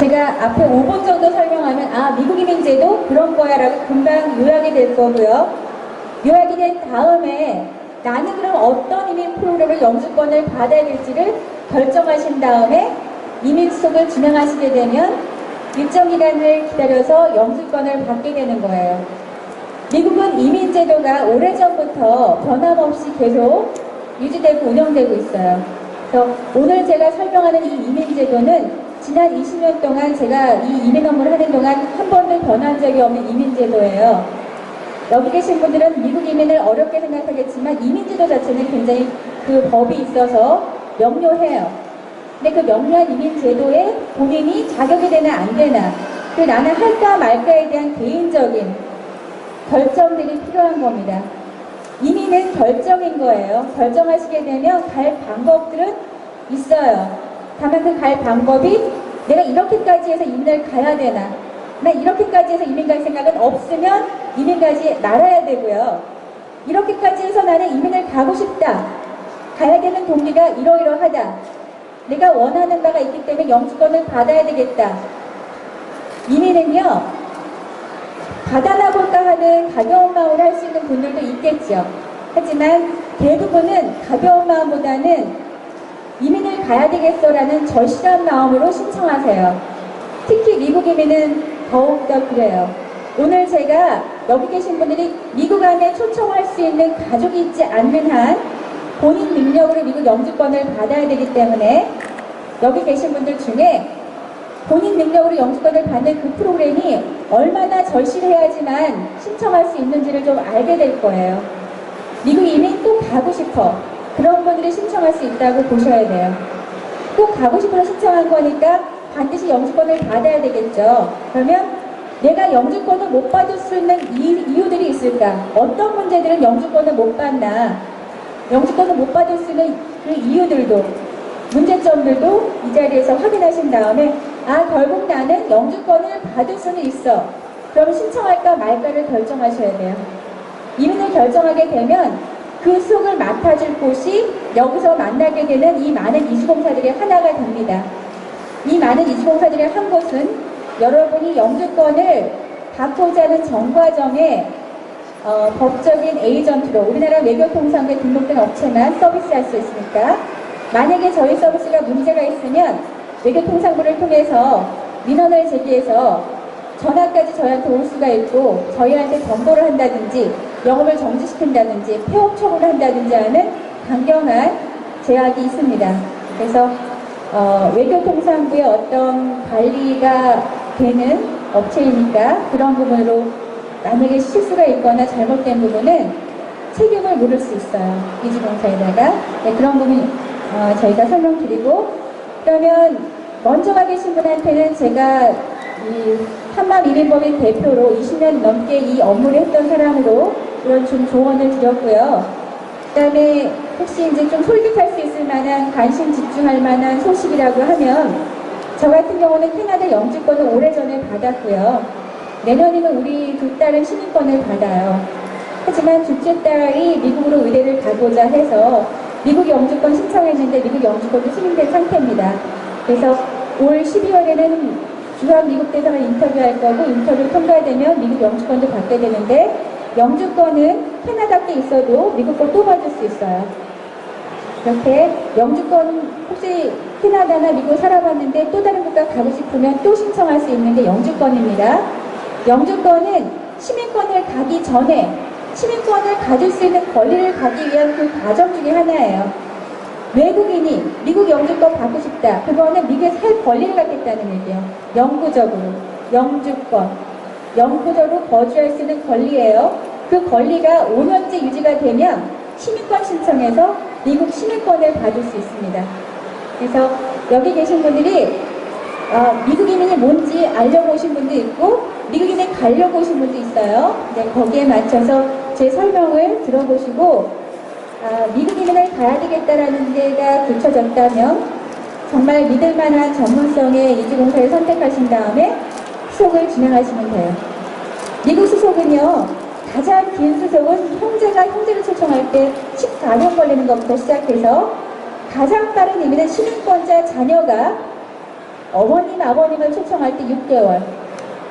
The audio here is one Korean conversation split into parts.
제가 앞에 5분 정도 설명하면 미국 이민제도 그런 거야 라고 금방 요약이 될 거고요. 요약이 된 다음에 나는 그럼 어떤 이민 프로그램을 영주권을 받아야 될지를 결정하신 다음에 이민 수속을 진행하시게 되면 일정 기간을 기다려서 영주권을 받게 되는 거예요. 미국은 이민제도가 오래전부터 변함없이 계속 유지되고 운영되고 있어요. 그래서 오늘 제가 설명하는 이 이민제도는 지난 20년 동안 제가 이 이민 업무를 하는 동안 한 번도 변한 적이 없는 이민제도예요. 여기 계신 분들은 미국 이민을 어렵게 생각하겠지만 이민제도 자체는 굉장히 그 법이 있어서 명료해요. 근데 그 명료한 이민제도에 본인이 자격이 되나 안 되나, 그리고 나는 할까 말까에 대한 개인적인 결정들이 필요한 겁니다. 이민은 결정인 거예요. 결정하시게 되면 갈 방법들은 있어요. 다만 그 갈 방법이 내가 이렇게까지 해서 이민을 가야 되나, 나 이렇게까지 해서 이민 갈 생각은 없으면 이민 가지 말아야 되고요. 이렇게까지 해서 나는 이민을 가고 싶다, 가야 되는 동기가 이러이러하다, 내가 원하는 바가 있기 때문에 영주권을 받아야 되겠다. 이민은요, 받아나 볼까 하는 가벼운 마음으로 할 수 있는 분들도 있겠죠. 하지만 대부분은 가벼운 마음보다는 이민을 가야 되겠어라는 절실한 마음으로 신청하세요. 특히 미국 이민은 더욱더 그래요. 오늘 제가 여기 계신 분들이 미국 안에 초청할 수 있는 가족이 있지 않는 한 본인 능력으로 미국 영주권을 받아야 되기 때문에 여기 계신 분들 중에 본인 능력으로 영주권을 받는 그 프로그램이 얼마나 절실해야지만 신청할 수 있는지를 좀 알게 될 거예요. 미국 이민 꼭 가고 싶어, 그런 분들이 신청할 수 있다고 보셔야 돼요. 꼭 가고 싶어서 신청한 거니까 반드시 영주권을 받아야 되겠죠. 그러면 내가 영주권을 못 받을 수 있는 이유들이 있을까? 어떤 문제들은 영주권을 못 받나? 영주권을 못 받을 수 있는 그 이유들도, 문제점들도 이 자리에서 확인하신 다음에 결국 나는 영주권을 받을 수는 있어. 그럼 신청할까 말까를 결정하셔야 돼요. 이민을 결정하게 되면 그 속을 맡아줄 곳이 여기서 만나게 되는 이 많은 이주공사들의 하나가 됩니다. 이 많은 이주공사들의 한 곳은 여러분이 영주권을 받고자 하는 전과정에 법적인 에이전트로 우리나라 외교통상부에 등록된 업체만 서비스할 수 있으니까, 만약에 저희 서비스가 문제가 있으면 외교통상부를 통해서 민원을 제기해서 전화까지 저희한테 올 수가 있고, 저희한테 전보를 한다든지 영업을 정지시킨다든지 폐업 처분을 한다든지 하는 강경한 제약이 있습니다. 그래서 외교통상부의 어떤 관리가 되는 업체이니까 그런 부분으로 만약에 실수가 있거나 잘못된 부분은 책임을 물을 수 있어요. 이주공사에다가. 네, 그런 부분 저희가 설명드리고, 그러면 먼저 가 계신 분한테는 제가 이 한맘 이민법인 대표로 20년 넘게 이 업무를 했던 사람으로 이런 좀 조언을 드렸고요. 그 다음에 혹시 이제 좀 솔깃할 수 있을 만한, 관심 집중할 만한 소식이라고 하면, 저 같은 경우는 캐나다 영주권을 오래전에 받았고요. 내년이면 우리 두 딸은 시민권을 받아요. 하지만 둘째 딸이 미국으로 의대를 가고자 해서 미국 영주권 신청했는데 미국 영주권도 승인된 상태입니다. 그래서 올 12월에는 주한 미국 대사를 인터뷰할 거고, 인터뷰 통과되면 미국 영주권도 받게 되는데, 영주권은 캐나다께 있어도 미국 걸 또 받을 수 있어요. 이렇게 영주권, 혹시 캐나다나 미국 살아봤는데 또 다른 국가 가고 싶으면 또 신청할 수 있는 게 영주권입니다. 영주권은 시민권을 가기 전에 시민권을 가질 수 있는 권리를 가기 위한 그 과정 중에 하나예요. 외국인이 미국 영주권 받고 싶다, 그거는 미국에 살 권리를 갖겠다는 얘기예요. 영구적으로 영구적으로 거주할 수 있는 권리예요. 그 권리가 5년째 유지가 되면 시민권 신청해서 미국 시민권을 받을 수 있습니다. 그래서 여기 계신 분들이 미국 이민이 뭔지 알려고 오신 분도 있고, 미국 이민 가려고 오신 분도 있어요. 네, 거기에 맞춰서 제 설명을 들어보시고, 미국 이민을 가야 되겠다라는 데가 굳혀졌다면 정말 믿을만한 전문성의 이주공사를 선택하신 다음에 수속을 진행하시면 돼요. 미국 수속은요, 가장 긴 수속은 형제가 형제를 초청할 때 14년 걸리는 것부터 시작해서, 가장 빠른 이민은 시민권자 자녀가 어머님, 아버님을 초청할 때 6개월,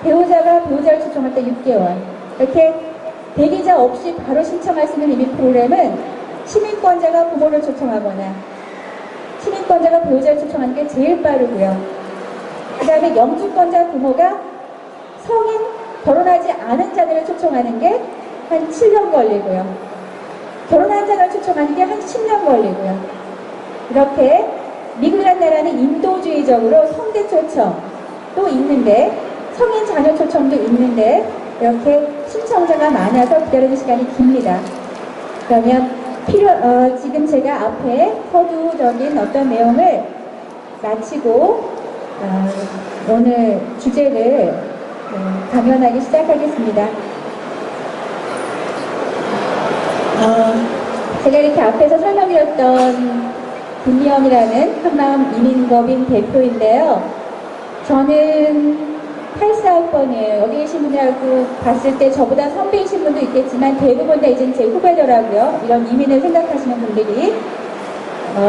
배우자가 배우자를 초청할 때 6개월, 이렇게 대기자 없이 바로 신청할 수 있는 이민 프로그램은 시민권자가 부모를 초청하거나 시민권자가 배우자를 초청하는 게 제일 빠르고요. 그 다음에 영주권자 부모가 성인, 결혼하지 않은 자들을 초청하는 게 한 7년 걸리고요. 결혼한 자를 초청하는 게 한 10년 걸리고요. 이렇게 미국이라는 나라는 인도주의적으로 성대 초청도 있는데 성인 자녀 초청도 있는데 이렇게 신청자가 많아서 기다리는 시간이 깁니다. 그러면 지금 제가 앞에 서두적인 어떤 내용을 마치고 오늘 주제를 강연하기 시작하겠습니다. 제가 이렇게 앞에서 설명드렸던 김미영이라는 한마음 이민법인 대표인데요. 저는 84학번이에요. 여기 계신 분들하고 봤을 때 저보다 선배이신 분도 있겠지만 대부분 다 이제 제 후배더라고요. 이런 이민을 생각하시는 분들이.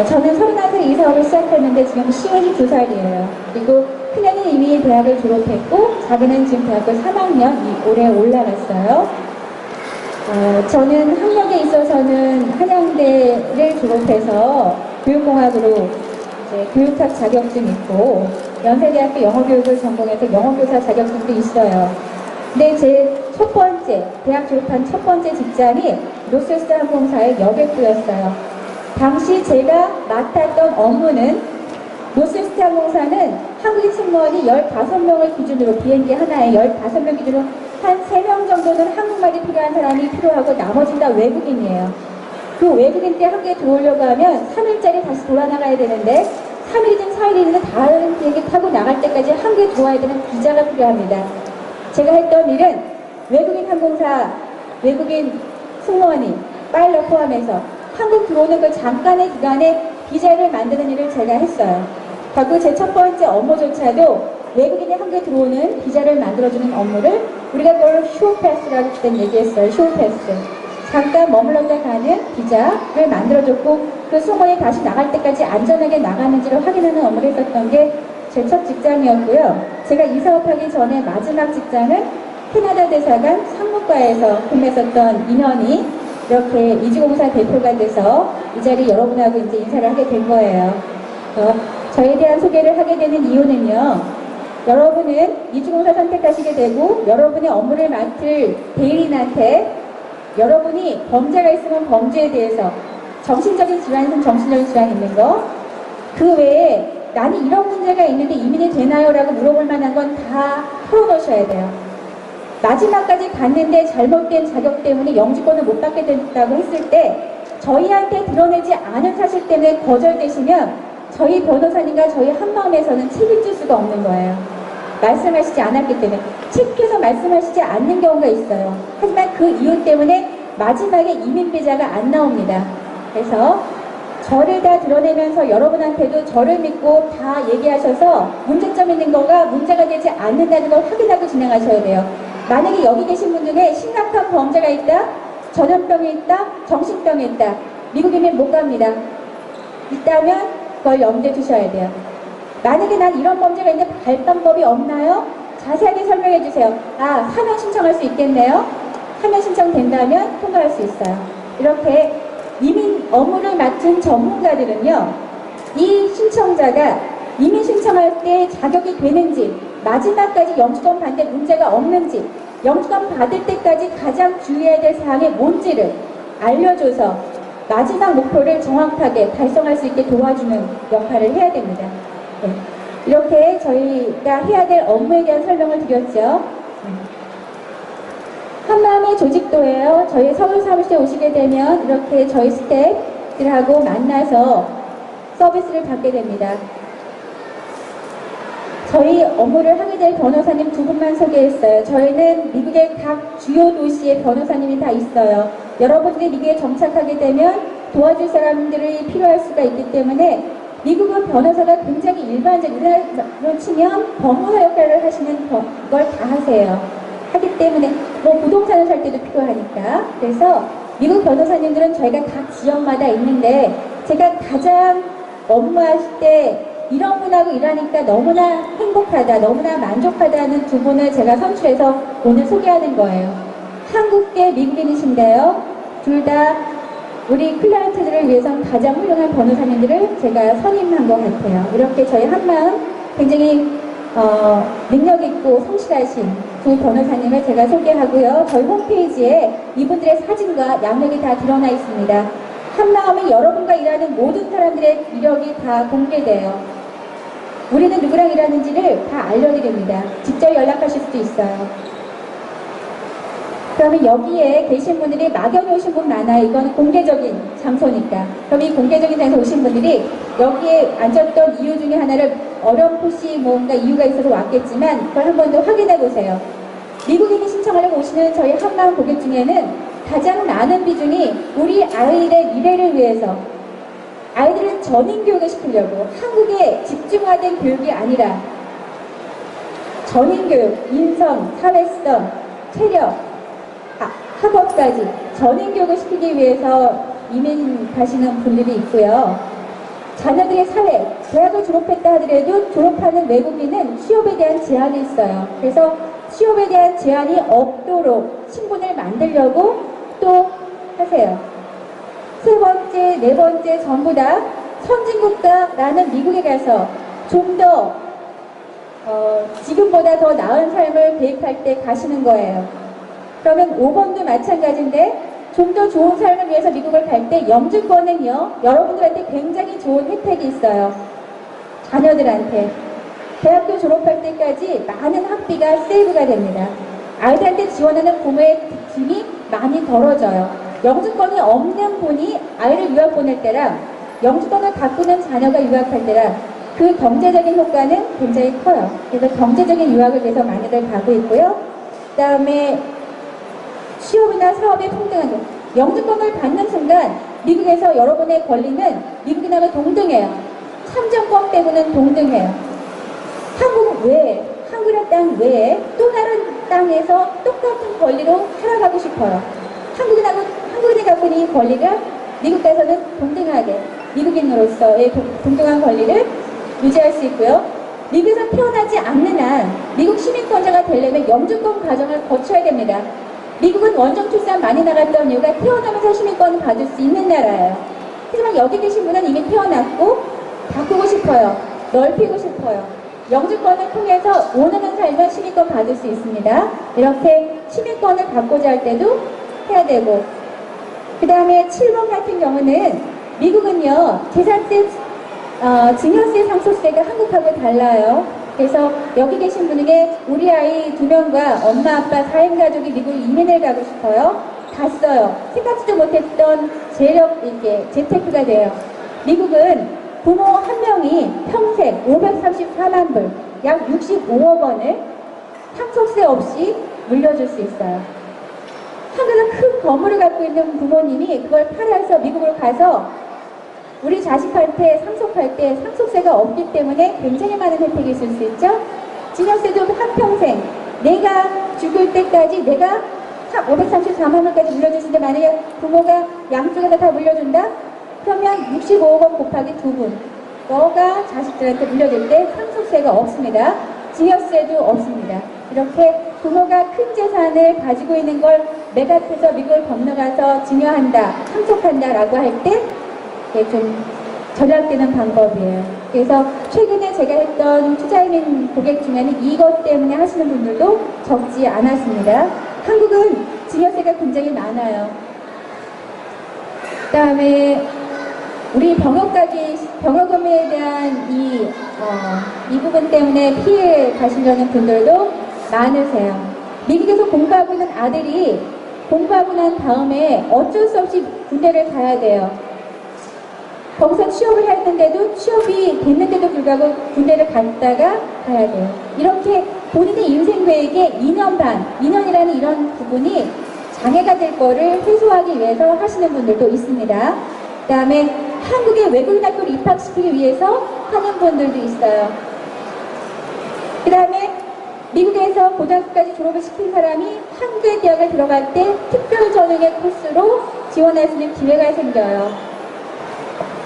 저는 31살에 이 사업을 시작했는데 지금 52살이에요. 그리고 큰애는 이미 대학을 졸업했고 작은애는 지금 대학교 3학년 올해 올라갔어요. 저는 학력에 있어서는 한양대를 졸업해서 교육공학으로 이제 교육학 자격증 있고 연세대학교 영어교육을 전공해서 영어교사 자격증도 있어요. 근데 제 첫 번째, 대학 졸업한 첫 번째 직장이 노스웨스트 항공사의 여객부였어요. 당시 제가 맡았던 업무는 노스웨스트 항공사는 한국인 승무원이 15명을 기준으로 비행기 하나에 15명 기준으로 한 3명 정도는 한국말이 필요한 사람이 필요하고 나머지는 다 외국인이에요. 그 외국인 때 한국에 들어오려고 하면 3일짜리 다시 돌아나가야 되는데 3일이든 4일이든 다른 비행기 타고 나갈 때까지 한국에 들어와야 되는 비자가 필요합니다. 제가 했던 일은 외국인 항공사, 외국인 승무원이 파일럿 포함해서 한국 들어오는 그 잠깐의 기간에 비자를 만드는 일을 제가 했어요. 그리고 제 첫 번째 업무조차도 외국인이 한국에 들어오는 비자를 만들어주는 업무를 우리가 그걸 쇼패스라고 그때 얘기했어요. 쇼패스. 잠깐 머물렀다 가는 비자를 만들어줬고 그 승무원이 다시 나갈 때까지 안전하게 나가는지를 확인하는 업무를 했었던 게 제 첫 직장이었고요. 제가 이 사업하기 전에 마지막 직장은 캐나다 대사관 상무과에서 근무했었던 인원이 이렇게 이주공사 대표가 돼서 이 자리 여러분하고 이제 인사를 하게 된 거예요. 저에 대한 소개를 하게 되는 이유는요. 여러분은 이주공사 선택하시게 되고 여러분의 업무를 맡을 대리인한테 여러분이 범죄가 있으면 범죄에 대해서 정신적인 질환이 있으면 정신적인 질환이 있는 거 그 외에 나는 이런 문제가 있는데 이민이 되나요? 라고 물어볼 만한 건 다 털어놓으셔야 돼요. 마지막까지 갔는데 잘못된 자격 때문에 영주권을 못 받게 됐다고 했을 때 저희한테 드러내지 않은 사실 때문에 거절되시면 저희 변호사님과 저희 한마음에서는 책임질 수가 없는 거예요. 말씀하시지 않았기 때문에 책에서 말씀하시지 않는 경우가 있어요. 하지만 그 이유 때문에 마지막에 이민비자가 안 나옵니다. 그래서 저를 다 드러내면서 여러분한테도 저를 믿고 다 얘기하셔서 문제점 있는 거가 문제가 되지 않는다는 걸 확인하고 진행하셔야 돼요. 만약에 여기 계신 분 중에 심각한 범죄가 있다, 전염병이 있다, 정신병이 있다, 미국이면 못 갑니다. 있다면 그걸 염두에 두셔야 돼요. 만약에 난 이런 범죄가 있는데 갈 방법이 없나요? 자세하게 설명해 주세요. 사면 신청할 수 있겠네요. 사면 신청된다면 통과할 수 있어요. 이렇게 이민 업무를 맡은 전문가들은요. 이 신청자가 이민 신청할 때 자격이 되는지 마지막까지 영주권 받는데 문제가 없는지 영주권 받을 때까지 가장 주의해야 될 사항이 뭔지를 알려줘서 마지막 목표를 정확하게 달성할 수 있게 도와주는 역할을 해야 됩니다. 네. 이렇게 저희가 해야 될 업무에 대한 설명을 드렸죠. 한마음의 조직도예요. 저희 서울 사무실에 오시게 되면 이렇게 저희 스태프들하고 만나서 서비스를 받게 됩니다. 저희 업무를 하게 될 변호사님 두 분만 소개했어요. 저희는 미국의 각 주요 도시에 변호사님이 다 있어요. 여러분들이 미국에 정착하게 되면 도와줄 사람들이 필요할 수가 있기 때문에 미국은 변호사가 굉장히 일반적인 우리나라로 치면 법무사 역할을 하시는 걸 다 하세요. 하기 때문에 뭐 부동산을 살 때도 필요하니까. 그래서 미국 변호사님들은 저희가 각 지역마다 있는데 제가 가장 업무하실 때 이런 분하고 일하니까 너무나 행복하다, 너무나 만족하다는 두 분을 제가 선출해서 오늘 소개하는 거예요. 한국계 미국인이신데요. 둘 다 우리 클라이언트들을 위해서 가장 훌륭한 변호사님들을 제가 선임한 것 같아요. 이렇게 저희 한마음 굉장히 능력 있고 성실하신 두 변호사님을 제가 소개하고요. 저희 홈페이지에 이분들의 사진과 양력이 다 드러나 있습니다. 한마음은 여러분과 일하는 모든 사람들의 이력이 다 공개돼요. 우리는 누구랑 일하는지를 다 알려드립니다. 직접 연락하실 수도 있어요. 그러면 여기에 계신 분들이 막연히 오신 분 많아요. 이건 공개적인 장소니까. 그럼 이 공개적인 장소 오신 분들이 여기에 앉았던 이유 중에 하나를 어렴풋이 뭔가 이유가 있어서 왔겠지만 그걸 한 번 더 확인해 보세요. 미국인이 신청하려고 오시는 저희 한마음 고객 중에는 가장 많은 비중이 우리 아이들의 미래를 위해서 아이들을 전인교육을 시키려고 한국에 집중화된 교육이 아니라 전인교육, 인성, 사회성, 체력, 학업까지 전인교육을 시키기 위해서 이민 가시는 분들이 있고요. 자녀들의 사회, 대학을 졸업했다 하더라도 졸업하는 외국인은 취업에 대한 제한이 있어요. 그래서 취업에 대한 제한이 없도록 신분을 만들려고 또 하세요. 세 번째, 네 번째 전부 다 선진국가라는 미국에 가서 좀 더 지금보다 더 나은 삶을 계획할 때 가시는 거예요. 그러면 5번도 마찬가지인데 좀 더 좋은 삶을 위해서 미국을 갈 때 영주권은요, 여러분들한테 굉장히 좋은 혜택이 있어요. 자녀들한테. 대학교 졸업할 때까지 많은 학비가 세이브가 됩니다. 아이들한테 지원하는 부모의 힘이 많이 덜어져요. 영주권이 없는 분이 아이를 유학 보낼 때랑 영주권을 갖고 있는 자녀가 유학할 때랑 그 경제적인 효과는 굉장히 커요. 그래서 경제적인 유학을 위해서 많이들 가고 있고요. 그 다음에 취업이나 사업의 평등한 영주권을 받는 순간 미국에서 여러분의 권리는 미국인하고 동등해요. 참정권 빼고는 동등해요. 한국 외에, 한국이란 땅 외에 또 다른 땅에서 똑같은 권리로 살아가고 싶어요. 한국인이 갖고 있는 이 권리가 미국 가서는 동등하게 미국인으로서의 동등한 권리를 유지할 수 있고요. 미국에서 태어나지 않는 한 미국 시민권자가 되려면 영주권 과정을 거쳐야 됩니다. 미국은 원정 출산 많이 나갔던 이유가 태어나면서 시민권을 받을 수 있는 나라예요. 하지만 여기 계신 분은 이미 태어났고 바꾸고 싶어요. 넓히고 싶어요. 영주권을 통해서 원하는 삶을 시민권 받을 수 있습니다. 이렇게 시민권을 받고자 할 때도 해야 되고, 그 다음에 7번 같은 경우는 미국은요 재산세, 증여세 상속세가 한국하고 달라요. 그래서 여기 계신 분에게 우리 아이 2명과 엄마 아빠 4인 가족이 미국 이민을 가고 싶어요. 갔어요. 생각지도 못했던 이렇게 재테크가 돼요. 미국은 부모 한 명이 평생 534만 불, 약 65억 원을 상속세 없이 물려줄 수 있어요. 한국은 큰 건물을 갖고 있는 부모님이 그걸 팔아서 미국으로 가서 우리 자식한테 상속할 때 상속세가 없기 때문에 굉장히 많은 혜택이 있을 수 있죠. 증여세도 한평생 내가 죽을 때까지 내가 534만 원까지 물려주시는데 만약에 부모가 양쪽에서 다 물려준다? 그러면 65억 원 곱하기 2분. 너가 자식들한테 물려줄 때 상속세가 없습니다. 증여세도 없습니다. 이렇게 부모가 큰 재산을 가지고 있는 걸 내 gat에서 미국을 건너가서 증여한다, 상속한다라고 할 때 좀 절약되는 방법이에요. 그래서 최근에 제가 했던 투자이민 고객 중에는 이것 때문에 하시는 분들도 적지 않았습니다. 한국은 증여세가 굉장히 많아요. 그 다음에 우리 병역금에 대한 이 부분 때문에 피해 가시려는 분들도 많으세요. 미국에서 공부하고 있는 아들이 공부하고 난 다음에 어쩔 수 없이 군대를 가야 돼요. 거기서 취업을 했는데도 취업이 됐는데도 불구하고 군대를 갔다가 가야 돼요. 이렇게 본인의 인생 계획에 2년 반, 2년이라는 이런 부분이 장애가 될 거를 해소하기 위해서 하시는 분들도 있습니다. 그 다음에 한국의 외국인 학교를 입학시키기 위해서 하는 분들도 있어요. 그 다음에 미국에서 고등학교까지 졸업을 시킨 사람이 한국의 대학을 들어갈 때 특별 전형의 코스로 지원할 수 있는 기회가 생겨요.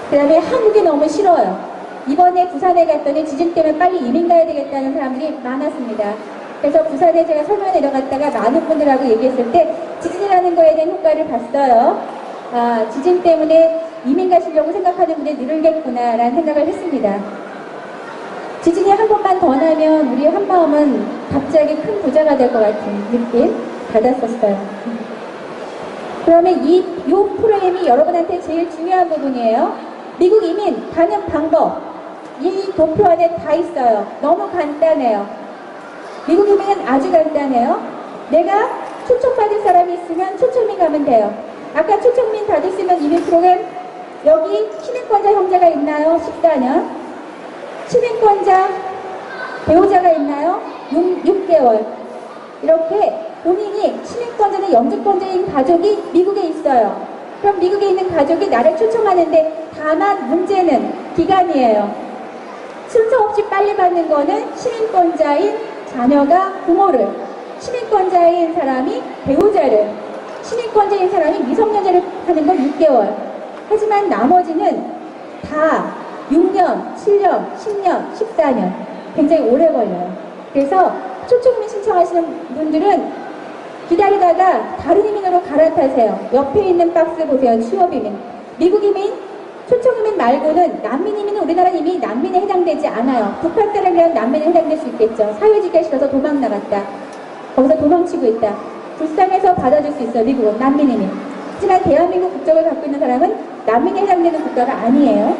그 다음에 한국이 너무 싫어요. 이번에 부산에 갔더니 지진 때문에 빨리 이민 가야 되겠다는 사람들이 많았습니다. 그래서 부산에 제가 설명 내려갔다가 많은 분들하고 얘기했을 때 지진이라는 거에 대한 효과를 봤어요. 아, 지진 때문에 이민 가시려고 생각하는 분들이 늘겠구나라는 생각을 했습니다. 지진이 한 번만 더 나면 우리 한마음은 갑자기 큰 부자가 될 것 같은 느낌 받았었어요. 그러면 이 프로그램이 여러분한테 제일 중요한 부분이에요. 미국 이민 가는 방법. 이 도표 안에 다 있어요. 너무 간단해요. 미국 이민은 아주 간단해요. 내가 초청받을 사람이 있으면 초청민 가면 돼요. 아까 초청민 받으시면 이민 프로그램 여기 시민권자 형제가 있나요? 14년. 시민권자 배우자가 있나요? 6개월. 이렇게 본인이 시민권자는 영주권자인 가족이 미국에 있어요. 그럼 미국에 있는 가족이 나를 초청하는데 다만 문제는 기간이에요. 순서 없이 빨리 받는 거는 시민권자인 자녀가 부모를, 시민권자인 사람이 배우자를, 시민권자인 사람이 미성년자를 하는 건 6개월. 하지만 나머지는 다 6년, 7년, 10년, 14년 굉장히 오래 걸려요. 그래서 초청이민 신청하시는 분들은 기다리다가 다른 이민으로 갈아타세요. 옆에 있는 박스 보세요. 취업이민. 미국 이민, 초청이민 말고는 난민 이민은 우리나라 이미 난민에 해당되지 않아요. 북한 사람이라면 난민에 해당될 수 있겠죠. 사회지기가 싫어서 도망 나갔다. 거기서 도망치고 있다. 불쌍해서 받아줄 수 있어요. 미국은 난민 이민. 하지만 대한민국 국적을 갖고 있는 사람은 난민에 해당되는 국가가 아니에요.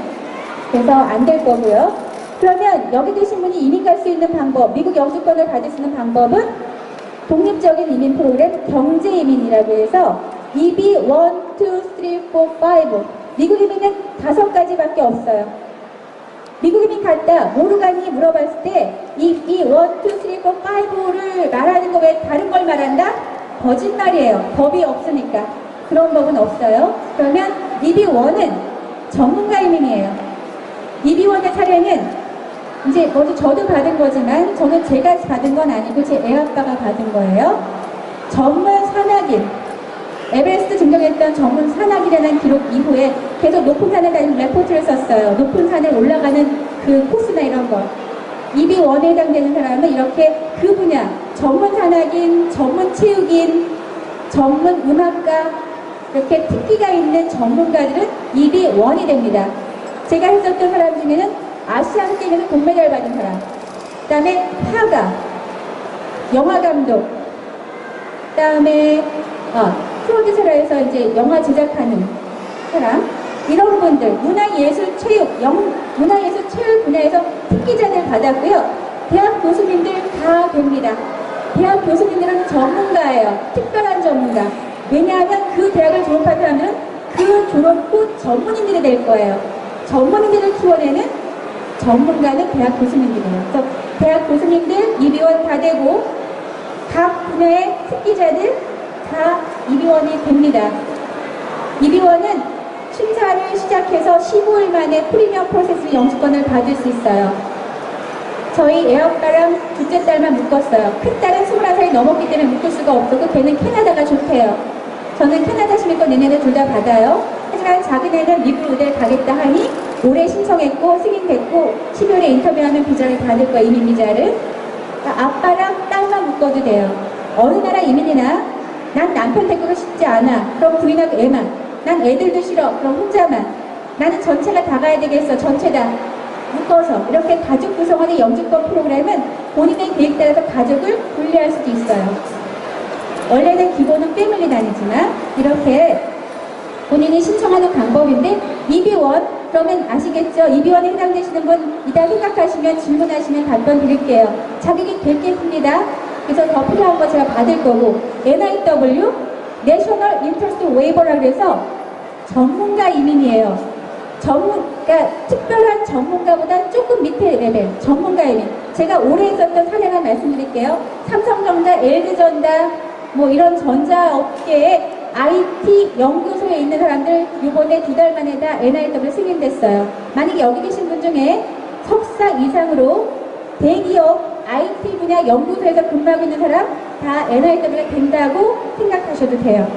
그래서 안 될 거고요. 그러면 여기 계신 분이 이민 갈 수 있는 방법, 미국 영주권을 받을 수 있는 방법은 독립적인 이민 프로그램 경제 이민이라고 해서 EB 1, 2, 3, 4, 5 미국 이민은 5가지밖에 없어요. 미국 이민 갔다 모르가니 물어봤을 때 EB 1, 2, 3, 4, 5를 말하는 거 왜 다른 걸 말한다? 거짓말이에요. 법이 없으니까. 그런 법은 없어요. 그러면 EB 1은 전문가 이민이에요. EB 1의 사례는 이제 먼저 저도 받은 거지만 저는 제가 받은 건 아니고 제 애아빠가 받은 거예요. 전문 산악인, 에베레스트 증정했던 전문 산악인이라는 기록 이후에 계속 높은 산을 다니는 레포트를 썼어요. 높은 산을 올라가는 그 코스나 이런 거. EB1에 해당되는 사람은 이렇게 그 분야, 전문 산악인, 전문 체육인, 전문 음악가, 이렇게 특기가 있는 전문가들은 EB1이 됩니다. 제가 했었던 사람 중에는 아시안 게임에서 금메달 받은 사람, 그 다음에 화가, 영화감독, 그 다음에 프로듀서라해서 이제 영화 제작하는 사람, 이런 분들, 문화예술, 체육, 문화예술, 체육 분야에서 특기자들 받았고요. 대학 교수님들 다 됩니다. 대학 교수님들은 전문가예요. 특별한 전문가. 왜냐하면 그 대학을 졸업한 사람들은 그 졸업 후 전문인들이 될 거예요. 전문인들을 키워내는 전문가는 대학 교수님들이에요. 그래서 대학 교수님들 EB1 다 되고 각 분야의 특기자들 다 EB1이 됩니다. EB1은 심사를 시작해서 15일 만에 프리미엄 프로세스 영주권을 받을 수 있어요. 저희 애아빠랑 둘째 딸만 묶었어요. 큰 딸은 21살이 넘었기 때문에 묶을 수가 없었고 걔는 캐나다가 좋대요. 저는 캐나다 시민권 내년에 둘 다 받아요. 하지만 작은 애는 미국 의대를 가겠다 하니 올해 신청했고 승인됐고 12월에 인터뷰하면 비자를 받을 거야. 이민 비자를. 그러니까 아빠랑 딸만 묶어도 돼요. 어느 나라 이민이나 난 남편 데리고 싶지 않아. 그럼 부인하고 애만. 난 애들도 싫어. 그럼 혼자만. 나는 전체가 다 가야 되겠어. 전체 다 묶어서. 이렇게 가족 구성원의 영주권 프로그램은 본인의 계획 따라서 가족을 분리할 수도 있어요. 원래는 기본은 패밀리 다니지만 이렇게 본인이 신청하는 방법인데 EB1 그러면 아시겠죠? EB1에 해당되시는 분 이따 생각하시면 질문하시면 답변 드릴게요. 자격이 됐겠습니다. 그래서 더 필요한 거 제가 받을 거고 NIW National Interest Waiver라고 해서 전문가 이민이에요. 그러니까 특별한 전문가보다 조금 밑에 레벨 전문가 이민. 제가 올해 있었던 사례만 말씀드릴게요. 삼성전자, LG전자 뭐 이런 전자업계에 IT 연구소에 있는 사람들 이번에 2달 만에 다 NIW 승인됐어요. 만약에 여기 계신 분 중에 석사 이상으로 대기업 IT 분야 연구소에서 근무하고 있는 사람 다 NIW가 된다고 생각하셔도 돼요.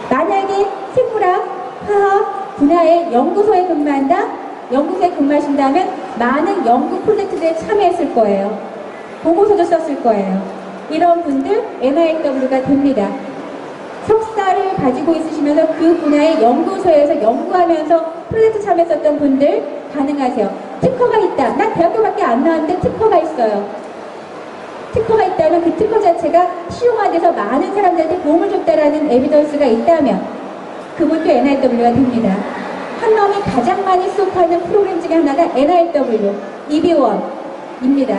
만약에 생물학, 화학 분야의 연구소에 근무한다? 연구소에 근무하신다면 많은 연구 프로젝트들에 참여했을 거예요. 보고서도 썼을 거예요. 이런 분들 NIW가 됩니다. 석사를 가지고 있으시면서 그 분야의 연구소에서 연구하면서 프로젝트 참여했었던 분들 가능하세요. 특허가 있다. 난 대학교밖에 안 나왔는데 특허가 있어요. 특허가 있다면 그 특허 자체가 실용화돼서 많은 사람들한테 도움을 줬다라는 에비던스가 있다면 그분도 NIW가 됩니다. 한남이 가장 많이 수업하는 프로그램 중에 하나가 NIW, EB1입니다.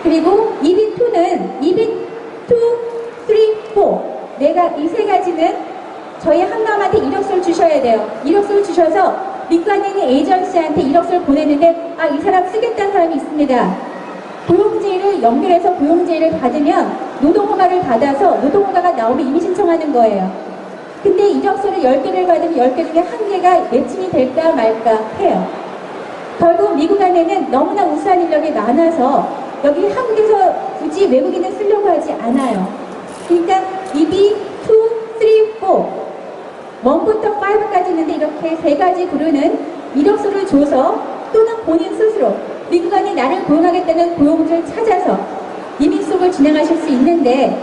그리고 EB2는 EB2, 3, 4 내가 이 세 가지는 저희 한남한테 이력서를 주셔야 돼요. 이력서를 주셔서 민간인 에이전시한테 이력서를 보내는데 이 사람 쓰겠다는 사람이 있습니다. 고용제의를 연결해서 고용제의를 받으면 노동허가를 받아서 노동허가가 나오면 이미 신청하는 거예요. 근데 이력서를 10개를 받으면 10개 중에 1개가 매칭이 될까 말까 해요. 결국 미국 안에는 너무나 우수한 인력이 많아서 여기 한국에서 굳이 외국인을 쓰려고 하지 않아요. 그러니까 EB, 2, 3, 4 1부터 5까지 있는데 이렇게 세 가지 부류는 이력서를 줘서 또는 본인 스스로 미국안이 나를 고용하겠다는 고용주를 찾아서 이민 속을 진행하실 수 있는데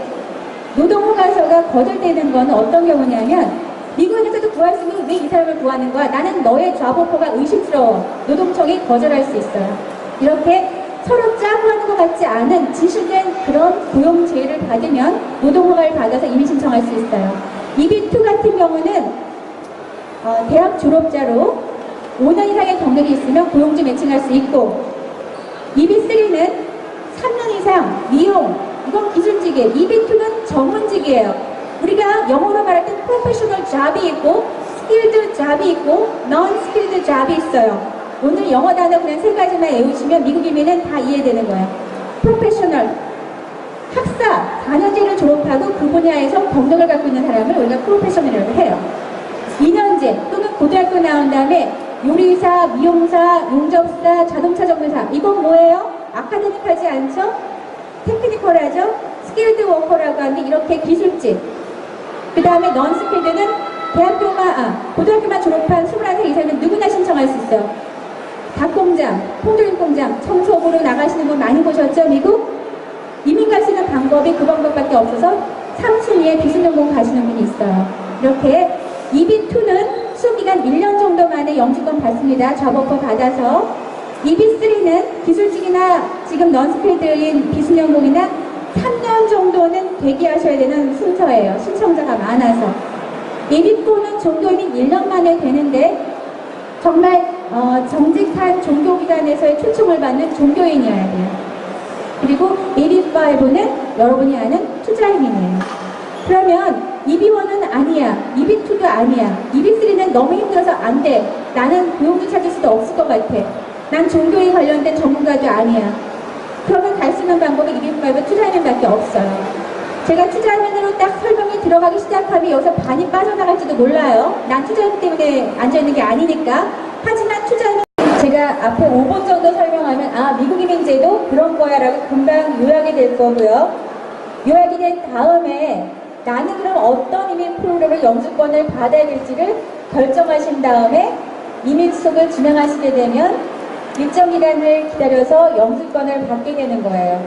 노동허가서가 거절되는 건 어떤 경우냐면 미국에서도 구할 수 있는 왜 이 사람을 구하는 거야? 나는 너의 잡오퍼가 의심스러워. 노동청이 거절할 수 있어요. 이렇게 서로 짜고 하는 것 같지 않은 진실된 그런 고용제의를 받으면 노동허가를 받아서 이민 신청할 수 있어요. EB2 같은 경우는 대학 졸업자로 5년 이상의 경력이 있으면 고용주 매칭할 수 있고 EB3는 3년 이상 미용, 이건 기술직이에요. EB2는 전문직이에요. 우리가 영어로 말할 때 프로페셔널 잡이 있고 스킬드 잡이 있고 non 스킬드 잡이 있어요. 오늘 영어 단어 그냥 세 가지만 외우시면 미국 이민은 다 이해되는 거예요. 프로페셔널, 학사, 4년제를 졸업하고 그 분야에서 경력을 갖고 있는 사람을 우리가 프로페셔널이라고 해요. 2년제 또는 고등학교 나온 다음에 요리사, 미용사, 용접사, 자동차 정비사 이건 뭐예요? 아카데믹하지 않죠? 테크니컬하죠? 스킬드 워커라고 하는데 이렇게 기술직 그 다음에 넌 스킬드는 고등학교만 졸업한 21살 이상이면 누구나 신청할 수 있어요. 닭공장, 콩드림 공장, 청소부로 나가시는 분 많이 보셨죠? 미국? 이민 갈 수 있는 방법이 그 방법밖에 없어서 3순위에 기술연공 가시는 분이 있어요. 이렇게 EB2는 수업기간 1년 정도 만에 영주권 받습니다. 잡오퍼 받아서. EB3는 기술직이나 지금 넌스필드인 기술연공이나 3년 정도는 대기하셔야 되는 순서예요. 신청자가 많아서. EB4는 종교인이 1년 만에 되는데 정말 정직한 종교기관에서의 초청을 받는 종교인이어야 돼요. 그리고 EB5는 여러분이 아는 투자인이에요. 그러면 EB1은 아니야, EB2도 아니야, EB3는 너무 힘들어서 안 돼. 나는 고용주 찾을 수도 없을 것 같아. 난 종교에 관련된 전문가도 아니야. 그러면 갈 수 있는 방법이 EB5 투자인밖에 없어요. 제가 투자인으로 딱 설명이 들어가기 시작하면 여기서 반이 빠져나갈지도 몰라요. 난 투자인 때문에 앉아있는 게 아니니까. 하지만 투자인 제가 앞에 5분 정도 설명하면 미국 이민제도 그런 거야 라고 금방 요약이 될 거고요. 요약이 된 다음에 나는 그럼 어떤 이민 프로그램을 영주권을 받아야 될지를 결정하신 다음에 이민 수속을 진행하시게 되면 일정 기간을 기다려서 영주권을 받게 되는 거예요.